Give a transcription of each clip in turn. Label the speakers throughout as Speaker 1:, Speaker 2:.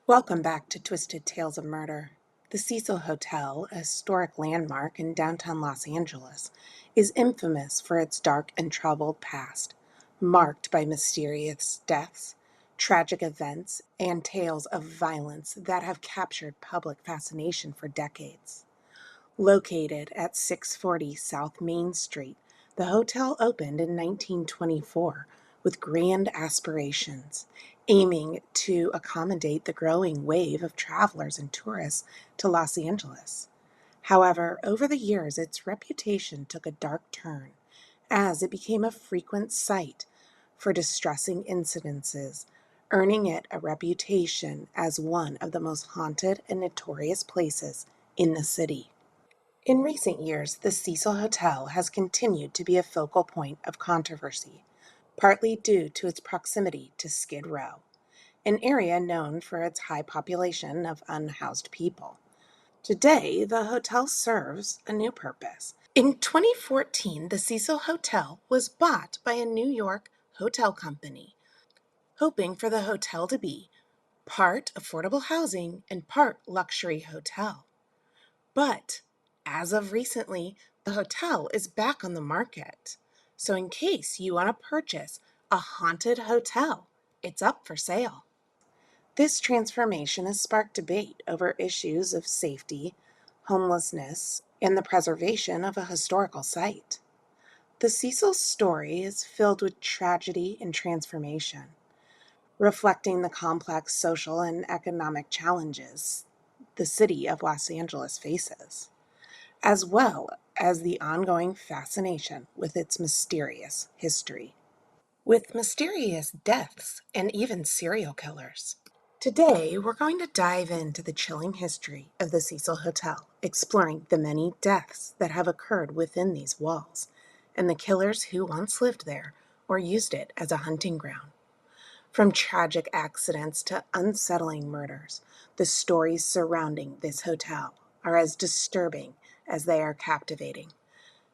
Speaker 1: Welcome back to Twisted Tales of Murder. The Cecil Hotel, a historic landmark in downtown Los Angeles, is infamous for its dark and troubled past, marked by mysterious deaths, tragic events, and tales of violence that have captured public fascination for decades. Located at 640 South Main Street, the hotel opened in 1924 with grand aspirations, aiming to accommodate the growing wave of travelers and tourists to Los Angeles. However, over the years, its reputation took a dark turn as it became a frequent site for distressing incidences, earning it a reputation as one of the most haunted and notorious places in the city. In recent years, the Cecil Hotel has continued to be a focal point of controversy, partly due to its proximity to Skid Row, an area known for its high population of unhoused people. Today, the hotel serves a new purpose. In 2014, the Cecil Hotel was bought by a New York hotel company, hoping for the hotel to be part affordable housing and part luxury hotel. But as of recently, the hotel is back on the market. So, in case you want to purchase a haunted hotel, it's up for sale. This transformation has sparked debate over issues of safety, homelessness, and the preservation of a historical site. The Cecil story is filled with tragedy and transformation, reflecting the complex social and economic challenges the city of Los Angeles faces, as well as the ongoing fascination with its mysterious history, with mysterious deaths and even serial killers. Today, we're going to dive into the chilling history of the Cecil Hotel, exploring the many deaths that have occurred within these walls and the killers who once lived there or used it as a hunting ground. From tragic accidents to unsettling murders, the stories surrounding this hotel are as disturbing as they are captivating,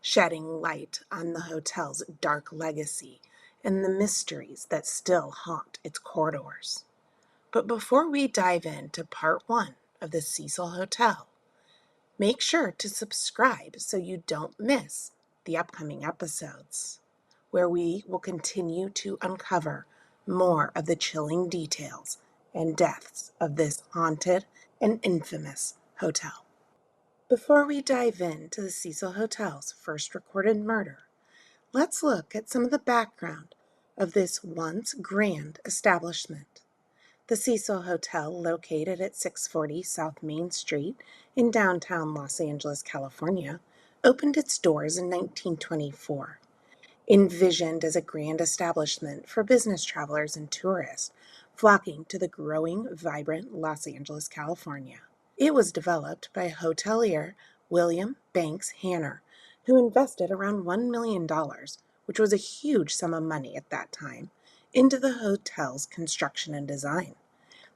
Speaker 1: shedding light on the hotel's dark legacy and the mysteries that still haunt its corridors. But before we dive into part one of the Cecil Hotel, make sure to subscribe so you don't miss the upcoming episodes, where we will continue to uncover more of the chilling details and deaths of this haunted and infamous hotel. Before we dive into the Cecil Hotel's first recorded murder, let's look at some of the background of this once grand establishment. The Cecil Hotel, located at 640 South Main Street in downtown Los Angeles, California, opened its doors in 1924. Envisioned as a grand establishment for business travelers and tourists flocking to the growing, vibrant Los Angeles, California. It was developed by hotelier William Banks Hanner, who invested around $1 million, which was a huge sum of money at that time, into the hotel's construction and design.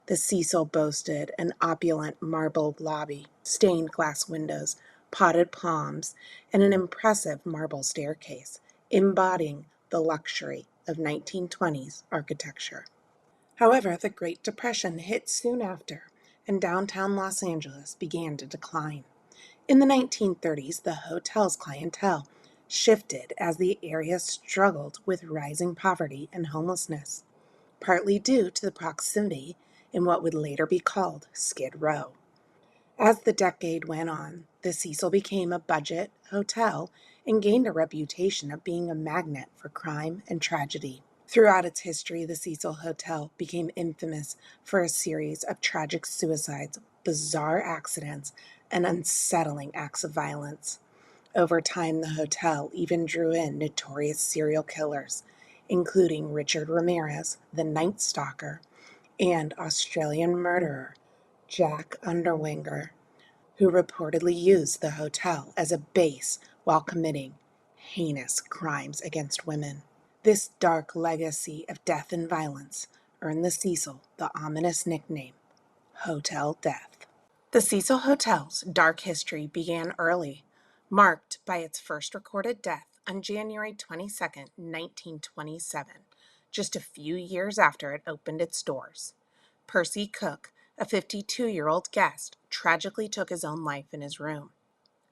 Speaker 1: The Cecil boasted an opulent marble lobby, stained glass windows, potted palms, and an impressive marble staircase, embodying the luxury of 1920s architecture. However, the Great Depression hit soon after, and downtown Los Angeles began to decline. In the 1930s, the hotel's clientele shifted as the area struggled with rising poverty and homelessness, partly due to the proximity in what would later be called Skid Row. As the decade went on, the Cecil became a budget hotel and gained a reputation of being a magnet for crime and tragedy. Throughout its history, the Cecil Hotel became infamous for a series of tragic suicides, bizarre accidents, and unsettling acts of violence. Over time, the hotel even drew in notorious serial killers, including Richard Ramirez, the Night Stalker, and Australian murderer Jack Underwenger, who reportedly used the hotel as a base while committing heinous crimes against women. This dark legacy of death and violence earned the Cecil the ominous nickname Hotel Death. The Cecil Hotel's dark history began early, marked by its first recorded death on January 22, 1927, just a few years after it opened its doors. Percy Cook, A 52-year-old guest tragically took his own life in his room.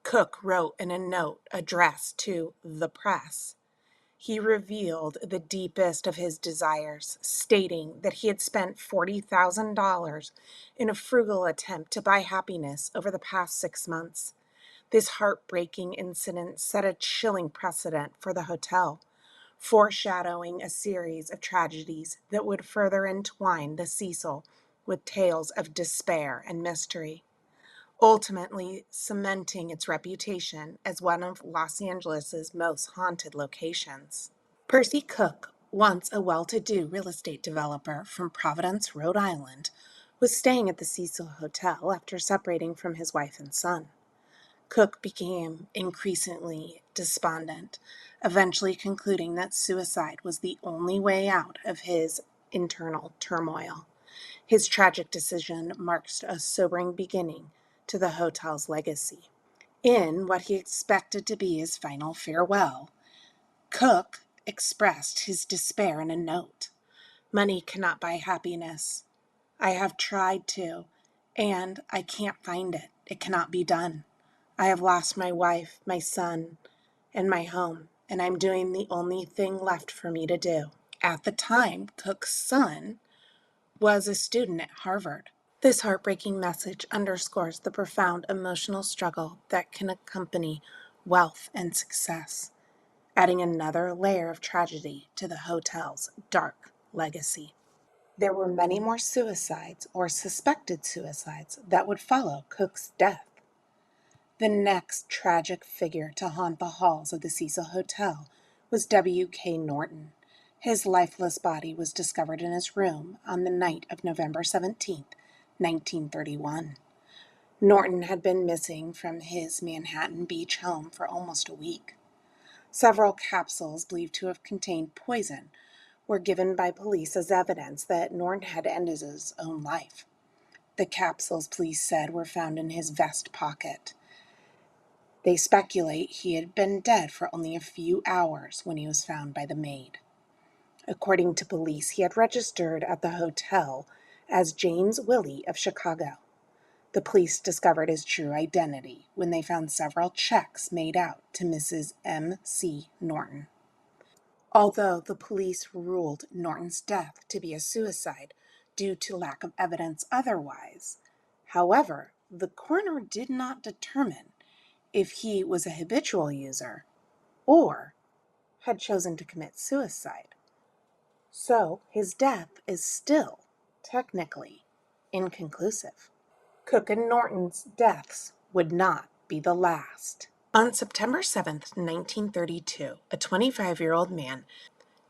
Speaker 1: Cook wrote in a note addressed to the press. He revealed the deepest of his desires, stating that he had spent $40,000 in a frugal attempt to buy happiness over the past 6 months. This heartbreaking incident set a chilling precedent for the hotel, foreshadowing a series of tragedies that would further entwine the Cecil with tales of despair and mystery, ultimately cementing its reputation as one of Los Angeles's most haunted locations. Percy Cook, once a well-to-do real estate developer from Providence, Rhode Island, was staying at the Cecil Hotel after separating from his wife and son. Cook became increasingly despondent, eventually concluding that suicide was the only way out of his internal turmoil. His tragic decision marks a sobering beginning to the hotel's legacy. In what he expected to be his final farewell, Cook expressed his despair in a note. "Money cannot buy happiness. I have tried to, and I can't find it. It cannot be done. I have lost my wife, my son, and my home, and I'm doing the only thing left for me to do." At the time, Cook's son was a student at Harvard. This heartbreaking message underscores the profound emotional struggle that can accompany wealth and success, adding another layer of tragedy to the hotel's dark legacy. There were many more suicides or suspected suicides that would follow Cook's death. The next tragic figure to haunt the halls of the Cecil Hotel was W.K. Norton. His lifeless body was discovered in his room on the night of November 17, 1931. Norton had been missing from his Manhattan Beach home for almost a week. Several capsules believed to have contained poison were given by police as evidence that Norton had ended his own life. The capsules, police said, were found in his vest pocket. They speculate he had been dead for only a few hours when he was found by the maid. According to police, he had registered at the hotel as James Willie of Chicago. The police discovered his true identity when they found several checks made out to Mrs. M.C. Norton. Although the police ruled Norton's death to be a suicide due to lack of evidence otherwise, however, the coroner did not determine if he was a habitual user or had chosen to commit suicide. So his death is still technically inconclusive. Cook and Norton's deaths would not be the last. On September 7th, 1932, a 25-year-old man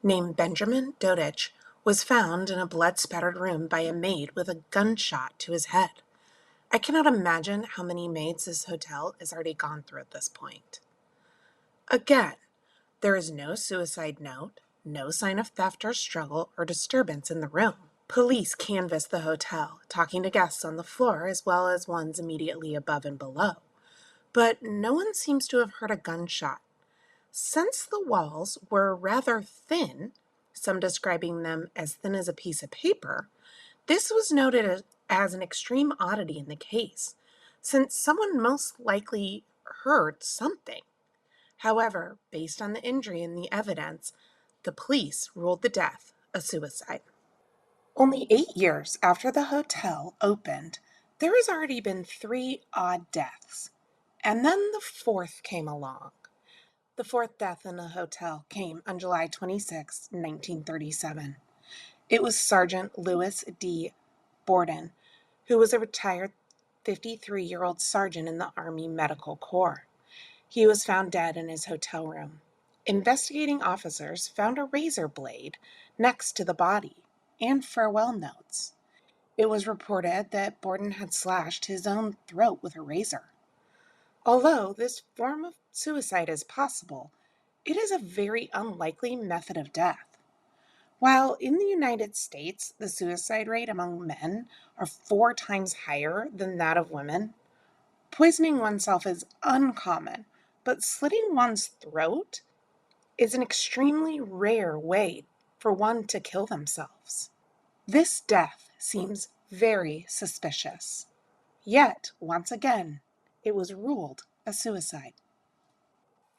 Speaker 1: named Benjamin Dodich was found in a blood-spattered room by a maid with a gunshot to his head. I cannot imagine how many maids this hotel has already gone through at this point. Again, there is no suicide note, no sign of theft or struggle or disturbance in the room. Police canvassed the hotel, talking to guests on the floor as well as ones immediately above and below. But no one seems to have heard a gunshot. Since the walls were rather thin, some describing them as thin as a piece of paper, this was noted as an extreme oddity in the case, since someone most likely heard something. However, based on the injury and the evidence, the police ruled the death a suicide. Only 8 years after the hotel opened, there has already been 3 odd deaths, and then the fourth came along. The fourth death in the hotel came on July 26, 1937. It was Sergeant Louis D. Borden, who was a retired 53-year-old sergeant in the Army Medical Corps. He was found dead in his hotel room. Investigating officers found a razor blade next to the body and farewell notes. It was reported that Borden had slashed his own throat with a razor. Although this form of suicide is possible, it is a very unlikely method of death. While in the United States, the suicide rate among men are 4 times higher than that of women, poisoning oneself is uncommon, but slitting one's throat is an extremely rare way for one to kill themselves. This death seems Very suspicious. Yet, once again, it was ruled a suicide.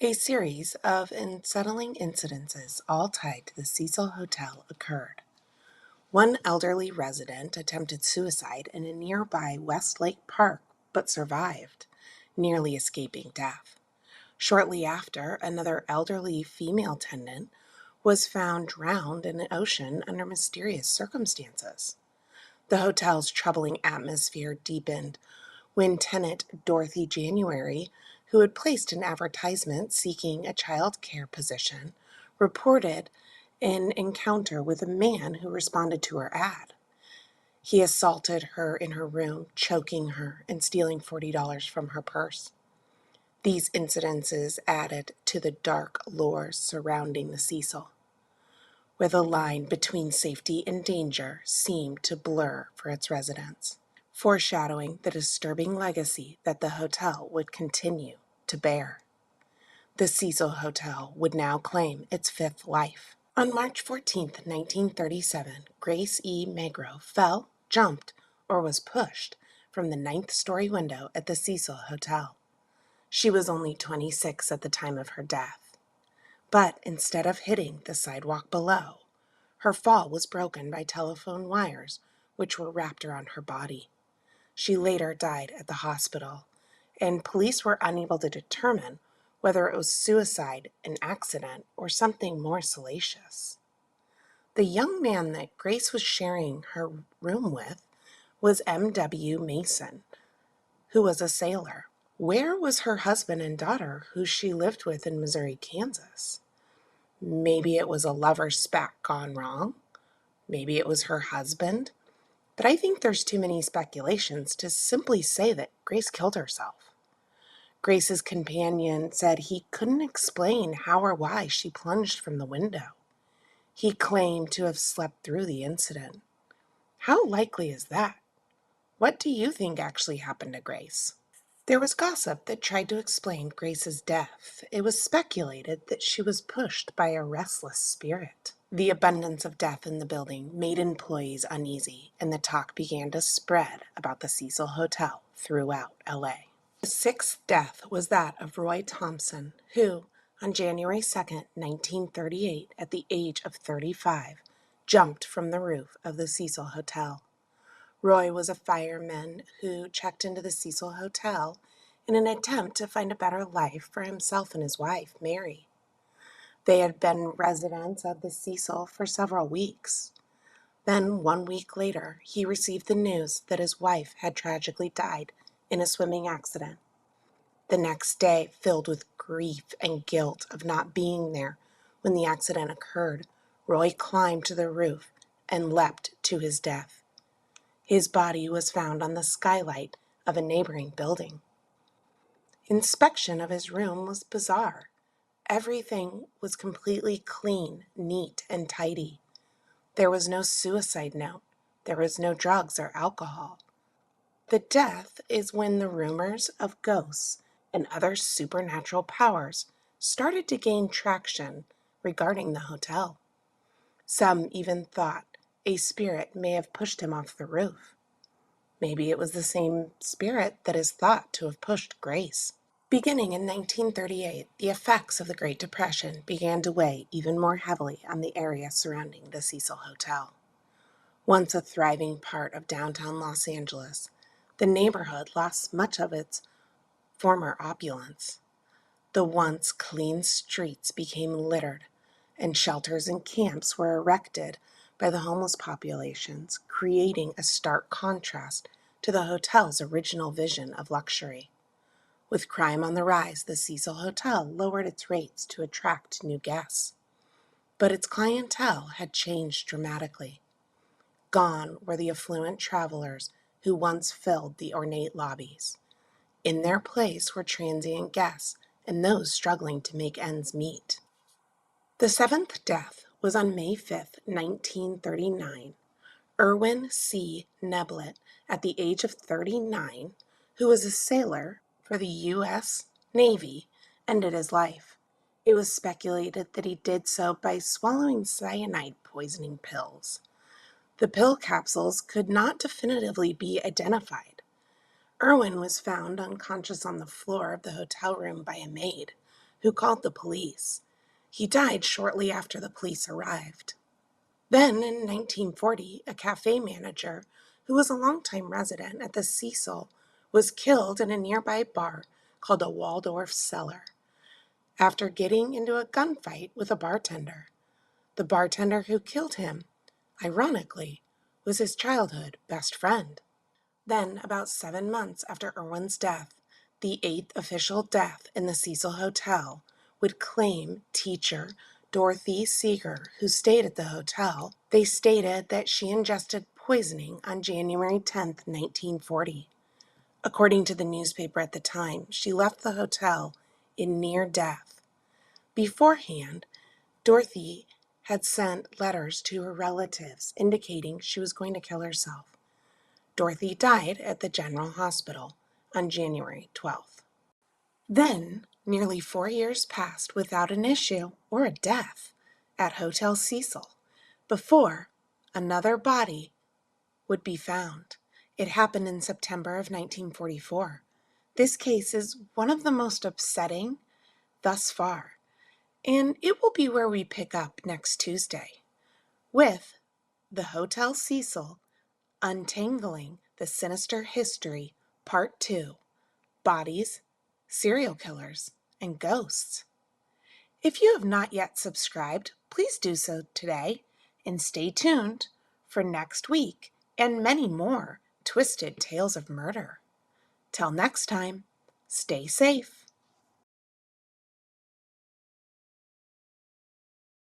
Speaker 1: A series of unsettling incidences, all tied to the Cecil Hotel, occurred. One elderly resident attempted suicide in a nearby Westlake Park but survived, nearly escaping death. Shortly after, another elderly female tenant was found drowned in the ocean under mysterious circumstances. The hotel's troubling atmosphere deepened when tenant Dorothy January, who had placed an advertisement seeking a child care position, reported an encounter with a man who responded to her ad. He assaulted her in her room, choking her and stealing $40 from her purse. These incidences added to the dark lore surrounding the Cecil, where the line between safety and danger seemed to blur for its residents, foreshadowing the disturbing legacy that the hotel would continue to bear. The Cecil Hotel would now claim its fifth life. On March 14, 1937, Grace E. Magro fell, jumped, or was pushed from the ninth-story window at the Cecil Hotel. She was only 26 at the time of her death. But instead of hitting the sidewalk below, her fall was broken by telephone wires which were wrapped around her body. She later died at the hospital, and police were unable to determine whether it was suicide, an accident, or something more salacious. The young man that Grace was sharing her room with was M.W. Mason, who was a sailor. Where was her husband and daughter, who she lived with in Missouri, Kansas? Maybe it was a lover's spat gone wrong. Maybe it was her husband. But I think there's too many speculations to simply say that Grace killed herself. Grace's companion said he couldn't explain how or why she plunged from the window. He claimed to have slept through the incident. How likely is that? What do you think actually happened to Grace? There was gossip that tried to explain Grace's death. It was speculated that she was pushed by a restless spirit. The abundance of death in the building made employees uneasy, and the talk began to spread about the Cecil Hotel throughout LA. The sixth death was that of Roy Thompson, who, on January 2, 1938, at the age of 35, jumped from the roof of the Cecil Hotel. Roy was a fireman who checked into the Cecil Hotel in an attempt to find a better life for himself and his wife, Mary. They had been residents of the Cecil for several weeks. Then, 1 week later, he received the news that his wife had tragically died in a swimming accident. The next day, filled with grief and guilt of not being there when the accident occurred, Roy climbed to the roof and leapt to his death. His body was found on the skylight of a neighboring building. Inspection of his room was bizarre. Everything was completely clean, neat, and tidy. There was no suicide note. There was no drugs or alcohol. The death is when the rumors of ghosts and other supernatural powers started to gain traction regarding the hotel. Some even thought a spirit may have pushed him off the roof. Maybe it was the same spirit that is thought to have pushed Grace. Beginning in 1938, the effects of the Great Depression began to weigh even more heavily on the area surrounding the Cecil Hotel. Once a thriving part of downtown Los Angeles, the neighborhood lost much of its former opulence. The once clean streets became littered, and shelters and camps were erected by the homeless populations, creating a stark contrast to the hotel's original vision of luxury. With crime on the rise, the Cecil Hotel lowered its rates to attract new guests. But its clientele had changed dramatically. Gone were the affluent travelers who once filled the ornate lobbies. In their place were transient guests and those struggling to make ends meet. The seventh death was on May 5, 1939. Irwin C. Neblett, at the age of 39, who was a sailor for the U.S. Navy, ended his life. It was speculated that he did so by swallowing cyanide poisoning pills. The pill capsules could not definitively be identified. Irwin was found unconscious on the floor of the hotel room by a maid, who called the police. He died shortly after the police arrived. Then, in 1940, a cafe manager, who was a longtime resident at the Cecil, was killed in a nearby bar called a Waldorf Cellar after getting into a gunfight with a bartender. The bartender who killed him, ironically, was his childhood best friend. Then, about 7 months after Irwin's death, the 8th official death in the Cecil Hotel would claim teacher Dorothy Seeger, who stayed at the hotel. They stated that she ingested poisoning on January 10, 1940. According to the newspaper at the time, she left the hotel in near death. Beforehand, Dorothy had sent letters to her relatives indicating she was going to kill herself. Dorothy died at the General Hospital on January 12th. Then, nearly 4 years passed without an issue or a death at Hotel Cecil before another body would be found. It happened in September of 1944. This case is one of the most upsetting thus far, and it will be where we pick up next Tuesday with the Hotel Cecil Untangling the Sinister History, Part 2, Bodies, Serial Killers, and Ghosts. If you have not yet subscribed, please do so today, and stay tuned for next week and many more twisted tales of murder. Till next time, stay safe.